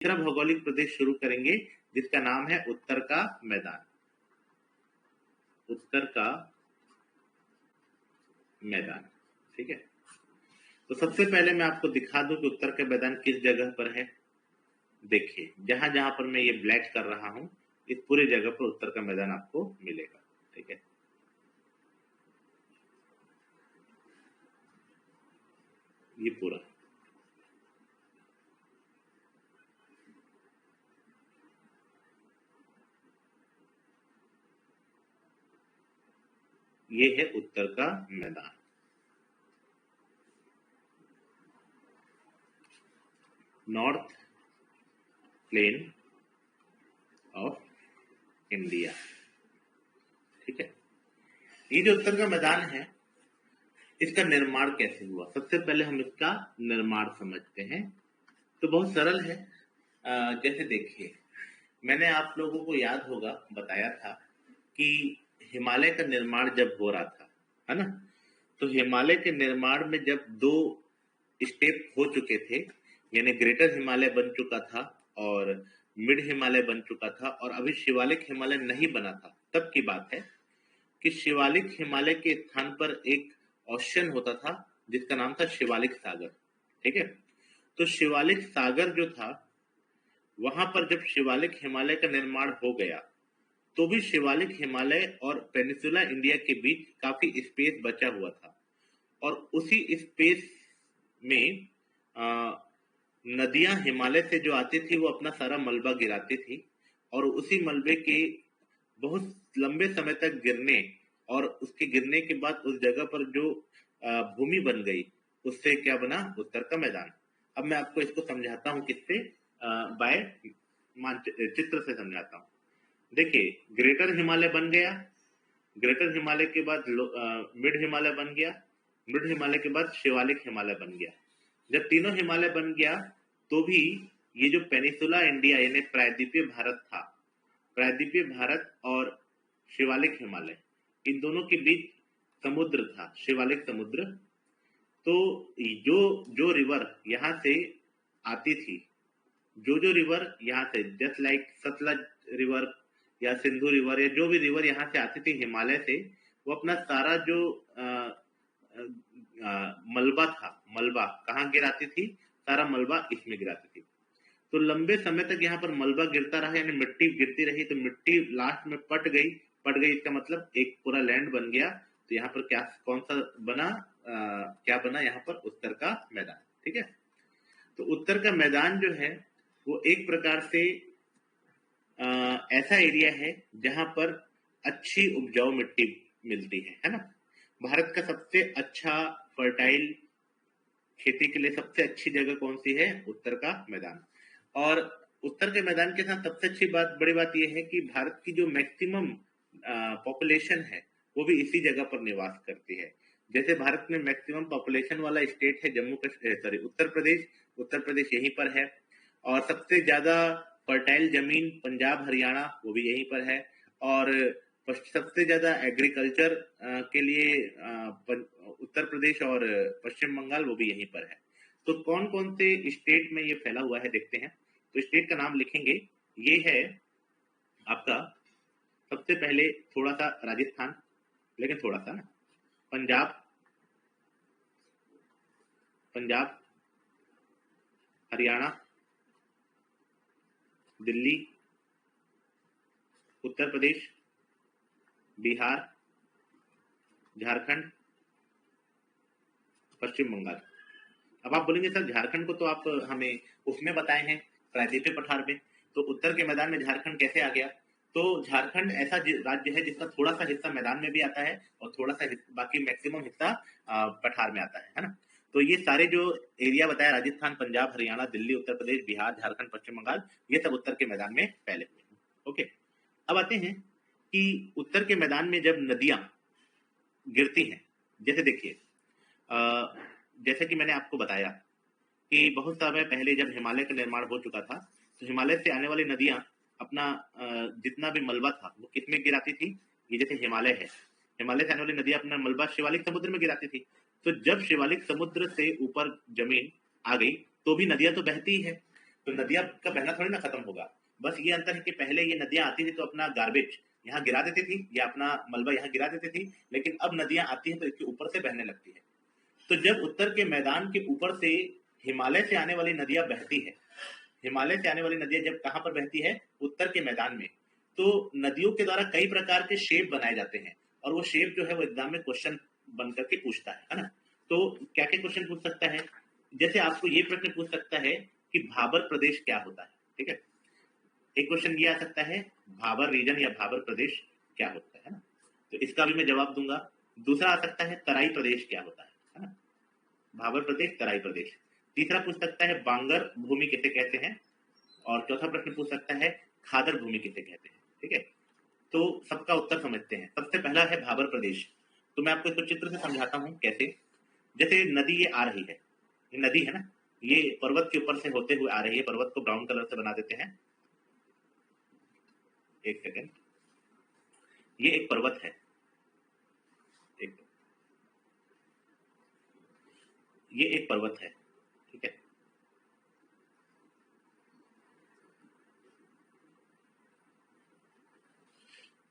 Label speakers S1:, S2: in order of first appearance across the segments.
S1: तीसरा भौगोलिक प्रदेश शुरू करेंगे जिसका नाम है उत्तर का मैदान। उत्तर का मैदान, ठीक है। तो सबसे पहले मैं आपको दिखा दूं कि उत्तर का मैदान किस जगह पर है। देखिए, जहां जहां पर मैं ये ब्लैक कर रहा हूं, इस पूरे जगह पर उत्तर का मैदान आपको मिलेगा, ठीक है। ये पूरा ये है उत्तर का मैदान। नॉर्थ प्लेन ऑफ इंडिया, ठीक है। ये जो उत्तर का मैदान है, इसका निर्माण कैसे हुआ, सबसे पहले हम इसका निर्माण समझते हैं। तो बहुत सरल है। जैसे देखिए, मैंने आप लोगों को याद होगा बताया था कि हिमालय का निर्माण जब हो रहा था, है ना, तो हिमालय के निर्माण में जब 2 स्टेप हो चुके थे, यानी ग्रेटर हिमालय बन चुका था और मिड हिमालय बन चुका था और अभी शिवालिक हिमालय नहीं बना था, तब की बात है कि शिवालिक हिमालय के स्थान पर एक ओशन होता था जिसका नाम था शिवालिक सागर, ठीक है। तो शिवालिक सागर जो था, वहां पर जब शिवालिक हिमालय का निर्माण हो गया, तो भी शिवालिक हिमालय और पेनिसुला इंडिया के बीच काफी स्पेस बचा हुआ था और उसी स्पेस में नदियां हिमालय से जो आती थी वो अपना सारा मलबा गिराती थी और उसी मलबे के बहुत लंबे समय तक गिरने और उसके गिरने के बाद उस जगह पर जो भूमि बन गई, उससे क्या बना, उत्तर का मैदान। अब मैं आपको इसको समझाता हूँ किससे, बाय चित्र से समझाता हूँ। देखिए, ग्रेटर हिमालय बन गया, ग्रेटर हिमालय के बाद मिड हिमालय बन गया, मिड हिमालय के बाद शिवालिक हिमालय बन गया। जब तीनों हिमालय बन गया तो भी ये जो पेनिसुला इंडिया यानी प्रायद्वीपीय भारत था, प्रायद्वीपीय भारत और शिवालिक हिमालय, इन दोनों के बीच समुद्र था, शिवालिक समुद्र। तो जो जो रिवर यहाँ से आती थी, जो रिवर यहाँ से, जस्ट लाइक सतलज रिवर या सिंधु रिवर या जो भी रिवर यहाँ से आती थी हिमालय से, वो अपना सारा जो मलबा था, मलबा कहाँ गिराती थी, सारा मलबा इसमें गिराती थी। तो लंबे समय तक यहाँ पर मलबा गिरता रहा, यानी मिट्टी गिरती रही, तो मिट्टी लास्ट में पट गई। पट गई इसका मतलब एक पूरा लैंड बन गया। तो यहाँ पर क्या, कौन सा बना, क्या बना यहाँ पर, उत्तर का मैदान, ठीक है। तो उत्तर का मैदान जो है वो एक प्रकार से ऐसा एरिया है जहां पर अच्छी उपजाऊ मिट्टी मिलती है ना। भारत का सबसे अच्छा फर्टाइल खेती के लिए सबसे अच्छी जगह कौन सी है, उत्तर का मैदान। और उत्तर के मैदान के साथ सबसे अच्छी बात, बड़ी बात यह है कि भारत की जो मैक्सिमम पॉपुलेशन है वो भी इसी जगह पर निवास करती है। जैसे भारत में मैक्सिमम पॉपुलेशन वाला स्टेट है जम्मू कश्मीर, उत्तर प्रदेश, उत्तर प्रदेश यहीं पर है। और सबसे ज्यादा फर्टाइल जमीन पंजाब हरियाणा वो भी यहीं पर है। और सबसे ज्यादा एग्रीकल्चर के लिए उत्तर प्रदेश और पश्चिम बंगाल वो भी यहीं पर है। तो कौन कौन से स्टेट में ये फैला हुआ है देखते हैं। तो स्टेट का नाम लिखेंगे, ये है आपका सबसे पहले थोड़ा सा राजस्थान, लेकिन थोड़ा सा ना, पंजाब, पंजाब, हरियाणा, दिल्ली, उत्तर प्रदेश, बिहार, झारखंड, पश्चिम बंगाल। अब आप बोलेंगे सर झारखंड को तो आप हमें उसमें बताए हैं प्रायद्वीपीय पठार में, तो उत्तर के मैदान में झारखंड कैसे आ गया। तो झारखंड ऐसा राज्य है जिसका थोड़ा सा हिस्सा मैदान में भी आता है और थोड़ा सा बाकी मैक्सिमम हिस्सा पठार में आता है ना। तो ये सारे जो एरिया बताया, राजस्थान, पंजाब, हरियाणा, दिल्ली, उत्तर प्रदेश, बिहार, झारखंड, पश्चिम बंगाल, ये सब उत्तर के मैदान में फैले हुए हैं। ओके, अब आते हैं कि उत्तर के मैदान में जब नदियां गिरती हैं, जैसे देखिए, जैसे कि मैंने आपको बताया कि बहुत समय पहले जब हिमालय का निर्माण हो चुका था, तो हिमालय से आने वाली नदियां अपना जितना भी मलबा था वो किसमें गिराती थी। ये जैसे हिमालय है, हिमालय से आने वाली नदियां अपना मलबा शिवालिक समुद्र में गिराती थी। तो जब शिवालिक समुद्र से ऊपर जमीन आ गई तो भी नदियां तो बहती ही है। तो नदियां का बहना थोड़ी ना खत्म होगा। बस ये अंतर है कि पहले ये नदियां आती थी तो अपना गार्बेज यहाँ गिरा देती थी या अपना मलबा यहाँ गिरा देती थी, लेकिन अब नदियां आती हैं तो इसके ऊपर से बहने लगती है। तो जब उत्तर के मैदान के ऊपर से हिमालय से आने वाली नदियां बहती है, हिमालय से आने वाली नदियां जब कहां पर बहती है, उत्तर के मैदान में, तो नदियों के द्वारा कई प्रकार के शेप बनाए जाते हैं, और वो शेप जो है वो एग्जाम में क्वेश्चन बन करके पूछता है ना। तो क्या क्या क्वेश्चन पूछ सकता है, जैसे आपको ये प्रश्न पूछ सकता है कि भाबर प्रदेश क्या होता है, ठीक है। एक क्वेश्चन ये आ सकता है, भाबर रीजन या भाबर प्रदेश क्या होता है ना, तो इसका भी मैं जवाब दूंगा। दूसरा आ सकता है तराई प्रदेश क्या होता है ना, भाबर प्रदेश, तराई प्रदेश। तीसरा पूछ सकता है बांगर भूमि किसे कहते हैं, और चौथा प्रश्न पूछ सकता है खादर भूमि किसे कहते हैं, ठीक है। तो सबका उत्तर समझते हैं। सबसे पहला है भाबर प्रदेश। तो मैं आपको इसको चित्र से समझाता हूं कैसे। जैसे नदी ये आ रही है, ये नदी है ना, ये पर्वत के ऊपर से होते हुए आ रही है। पर्वत को ब्राउन कलर से बना देते हैं, एक सेकेंड। ये एक पर्वत है, एक, ये एक पर्वत है, ठीक है।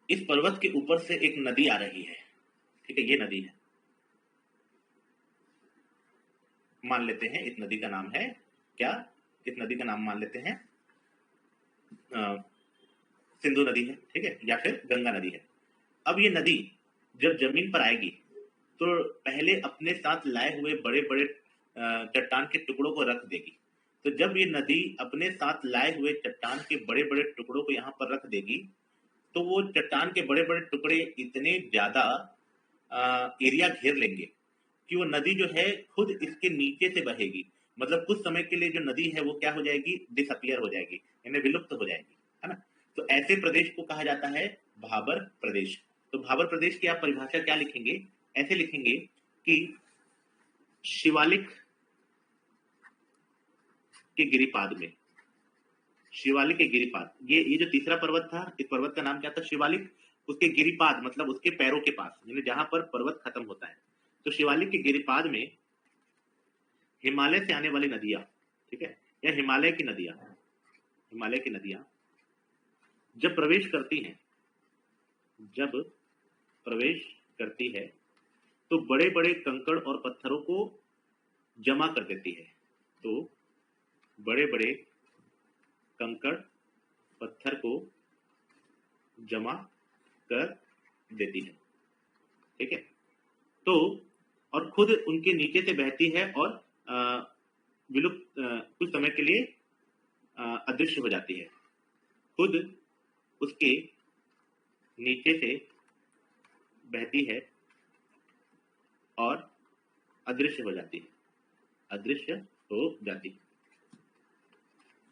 S1: इस पर्वत के ऊपर से एक नदी आ रही है, ठीक है। ये नदी है, मान लेते हैं इस नदी का नाम है क्या, इस नदी का नाम मान लेते हैं सिंधु नदी है, ठीक है, या फिर गंगा नदी है। अब ये नदी जब जमीन पर आएगी तो पहले अपने साथ लाए हुए बड़े बड़े चट्टान के टुकड़ों को रख देगी। तो जब ये नदी अपने साथ लाए हुए चट्टान के बड़े बड़े टुकड़ों को यहाँ पर रख देगी, तो वो चट्टान के बड़े बड़े टुकड़े इतने ज्यादा एरिया घेर लेंगे कि वो नदी जो है खुद इसके नीचे से बहेगी। मतलब कुछ समय के लिए जो नदी है वो क्या हो जाएगी, डिसअपियर हो जाएगी, यानी विलुप्त हो जाएगी, है ना। तो ऐसे प्रदेश को कहा जाता है भाबर प्रदेश। तो भाबर प्रदेश की आप परिभाषा क्या लिखेंगे, ऐसे लिखेंगे कि शिवालिक के गिरिपाद में, शिवालिक के गिरिपाद, ये जो तीसरा पर्वत था, इस पर्वत का नाम क्या था, शिवालिक। उसके गिरिपाद मतलब उसके पैरों के पास, यानी जहां पर पर्वत खत्म होता है। तो शिवालिक के गिरिपाद में हिमालय से आने वाली नदियां, ठीक है, या हिमालय की नदियां, हिमालय की नदियां जब प्रवेश करती हैं, जब प्रवेश करती है तो बड़े बड़े कंकड़ और पत्थरों को जमा कर देती है। तो बड़े बड़े कंकड़ पत्थर को जमा कर देती है, ठीक है। तो और खुद उनके नीचे से बहती है और विलुप्त कुछ समय के लिए अदृश्य हो जाती है। खुद उसके नीचे से बहती है और अदृश्य हो जाती है, अदृश्य हो जाती है।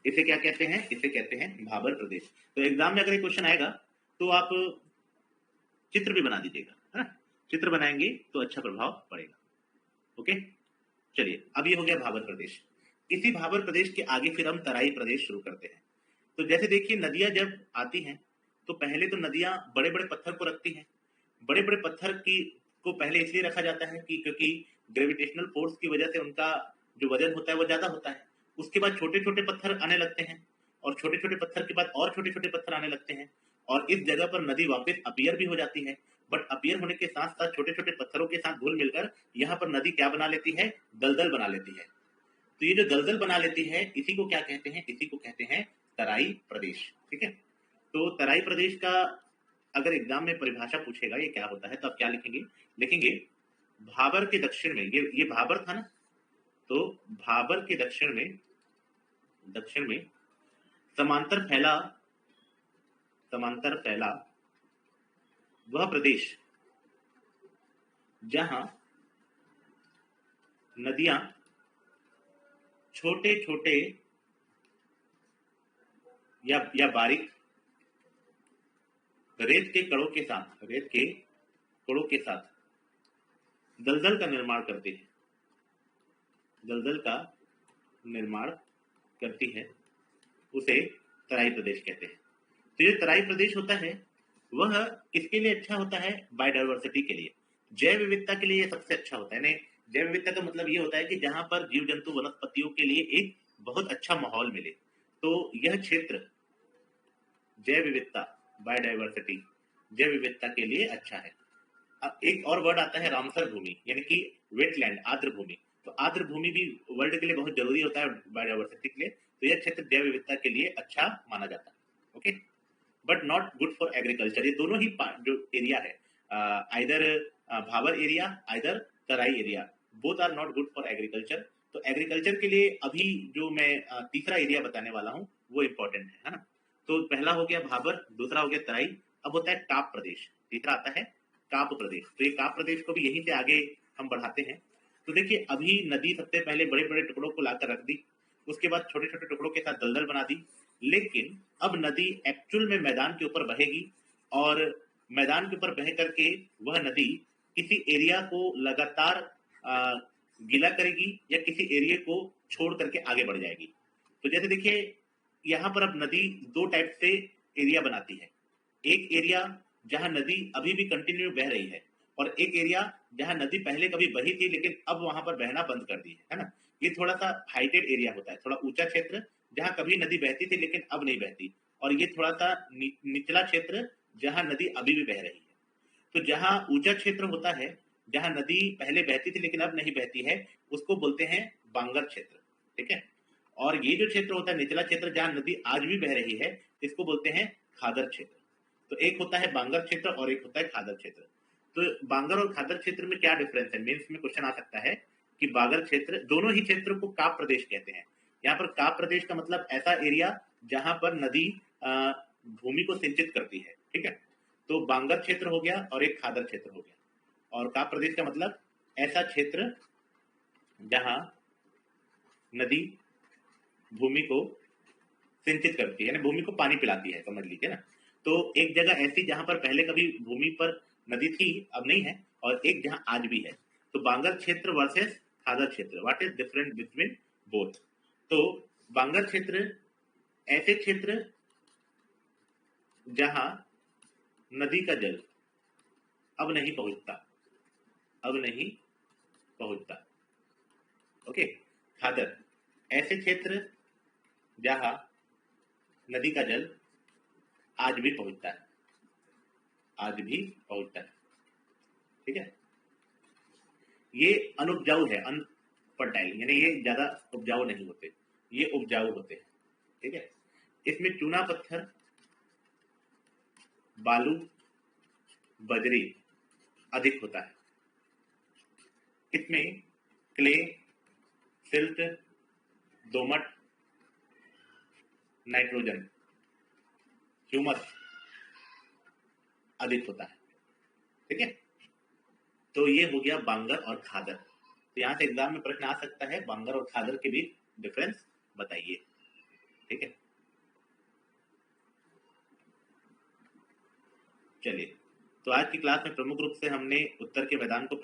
S1: इसे क्या कहते हैं, इसे कहते हैं भाबर प्रदेश। तो एग्जाम में अगर ये क्वेश्चन आएगा तो आप चित्र भी बना दीजिएगा, है ना। चित्र बनाएंगे तो अच्छा प्रभाव पड़ेगा। ओके, चलिए अब ये हो गया भाबर प्रदेश। इसी भाबर प्रदेश के आगे फिर हम तराई प्रदेश शुरू करते हैं। तो जैसे देखिए नदियां जब आती हैं तो पहले तो नदियां बड़े बड़े पत्थर को रखती हैं। बड़े बड़े पत्थर की को पहले इसलिए रखा जाता है कि क्योंकि ग्रेविटेशनल फोर्स की वजह से उनका जो वजन होता है वो ज्यादा होता है। उसके बाद छोटे छोटे पत्थर आने लगते हैं, और छोटे छोटे पत्थर के बाद और छोटे छोटे पत्थर आने लगते हैं, और इस जगह पर नदी वापस अपीयर भी हो जाती है। बट अपीयर होने के साथ साथ छोटे छोटे पत्थरों के साथ घुल मिलकर यहाँ पर नदी क्या बना लेती है, दलदल बना लेती है। तो ये जो दलदल बना लेती है इसी को क्या कहते हैं, इसी को कहते हैं तराई प्रदेश, ठीक है। तो तराई प्रदेश का अगर एग्जाम में परिभाषा पूछेगा ये क्या होता है तो आप क्या लिखेंगे, लिखेंगे भाबर के दक्षिण में, ये भाबर था ना, तो भाबर के दक्षिण में, दक्षिण में समांतर फैला, समांतर फैला वह प्रदेश जहां नदियां छोटे छोटे या बारीक रेत के कणों के साथ, रेत के कणों के साथ दलदल का निर्माण करती है, दलदल का निर्माण करती है, उसे तराई प्रदेश कहते हैं। तो ये तराई प्रदेश होता है वह किसके लिए अच्छा होता है, बायोडाइवर्सिटी के लिए, जैव विविधता के लिए ये सबसे अच्छा होता है। यानी जैव विविधता का मतलब ये होता है कि जहां पर जीव जंतु वनस्पतियों के लिए एक बहुत अच्छा माहौल मिले। तो यह क्षेत्र जैव विविधता, बायोडाइवर्सिटी, जैव विविधता के लिए अच्छा है। अब एक और वर्ड आता है रामसर भूमि, यानी कि वेटलैंड, आर्द्र भूमि। तो आर्द्र भूमि भी वर्ल्ड के लिए बहुत जरूरी होता है बायोडाइवर्सिटी के लिए। तो यह क्षेत्र जैव विविधता के लिए अच्छा माना जाता है। Okay, but not good for agriculture. ये दोनों ही जो एरिया है, either Bhabar area, either Terai area, both are not good for agriculture. तो एग्रीकल्चर के लिए अभी जो मैं तीसरा एरिया बताने वाला हूँ वो इंपॉर्टेंट है ना। तो पहला हो गया भाबर, दूसरा हो गया तराई, अब होता है काप प्रदेश, तीसरा आता है काप प्रदेश। तो ये काप प्रदेश को भी यहीं से आगे हम बढ़ाते हैं। तो देखिए, अभी नदी सबसे पहले बड़े बड़े टुकड़ों को लाकर रख दी, उसके बाद छोटे छोटे टुकड़ों के साथ दलदल बना दी, लेकिन अब नदी एक्चुअल में मैदान के ऊपर बहेगी, और मैदान के ऊपर बह करके वह नदी किसी एरिया को लगातार गीला करेगी या किसी एरिया को छोड़ करके आगे बढ़ जाएगी। तो जैसे देखिए, यहाँ पर अब नदी दो टाइप से एरिया बनाती है। एक एरिया जहां नदी अभी भी कंटिन्यू बह रही है, और एक एरिया जहां नदी पहले कभी बही थी लेकिन अब वहां पर बहना बंद कर दी है ना। ये थोड़ा सा हाइटेड एरिया होता है, थोड़ा ऊंचा क्षेत्र जहां कभी नदी बहती थी लेकिन अब नहीं बहती, और ये थोड़ा सा निचला क्षेत्र जहां नदी अभी भी बह रही है। तो जहां ऊंचा क्षेत्र होता है, जहां नदी पहले बहती थी लेकिन अब नहीं बहती है, उसको बोलते हैं बांगर क्षेत्र। ठीक है, और ये जो क्षेत्र होता है निचला क्षेत्र जहां नदी आज भी बह रही है, इसको बोलते हैं खादर क्षेत्र। तो एक होता है बांगर क्षेत्र और एक होता है खादर क्षेत्र। तो बांगर और खादर क्षेत्र में क्या डिफरेंस है, मेंस में क्वेश्चन आ सकता है कि बांगर क्षेत्र, दोनों ही क्षेत्र को काप प्रदेश कहते हैं। यहाँ पर काप प्रदेश का मतलब ऐसा एरिया जहां पर नदी भूमि को सिंचित करती है। ठीक है, तो बांगर क्षेत्र हो गया और एक खादर क्षेत्र हो गया, और काप प्रदेश का मतलब ऐसा क्षेत्र जहां नदी भूमि को सिंचित करती है, यानी भूमि को पानी पिलाती है, समझ लीजिए ना। तो एक जगह ऐसी जहां पर पहले कभी भूमि पर नदी थी, अब नहीं है, और एक जहां आज भी है। तो बांगर क्षेत्र वर्सेस खादर क्षेत्र, what is different between both. तो बांगर क्षेत्र ऐसे क्षेत्र जहां नदी का जल अब नहीं पहुंचता, अब नहीं पहुंचता। ओके, खादर ऐसे क्षेत्र जहां नदी का जल आज भी पहुंचता है, आज भी पहुंचता है। ठीक है, ये अनुपजाऊ है, अनफर्टाइल, यानी ये ज्यादा उपजाऊ नहीं होते, ये उपजाऊ होते हैं। ठीक है, इसमें चूना पत्थर, बालू, बजरी अधिक होता है। इसमें क्ले, सिल्ट, दोमट, नाइट्रोजन, ह्यूमस अधिक होता है। ठीक है, तो ये हो गया बांगर और खादर। तो यहां से एग्जाम में प्रश्न आ सकता है, बांगर और खादर के बीच डिफरेंस बताइए। ठीक है, चलिए, तो आज की क्लास में प्रमुख रूप से हमने उत्तर के मैदान को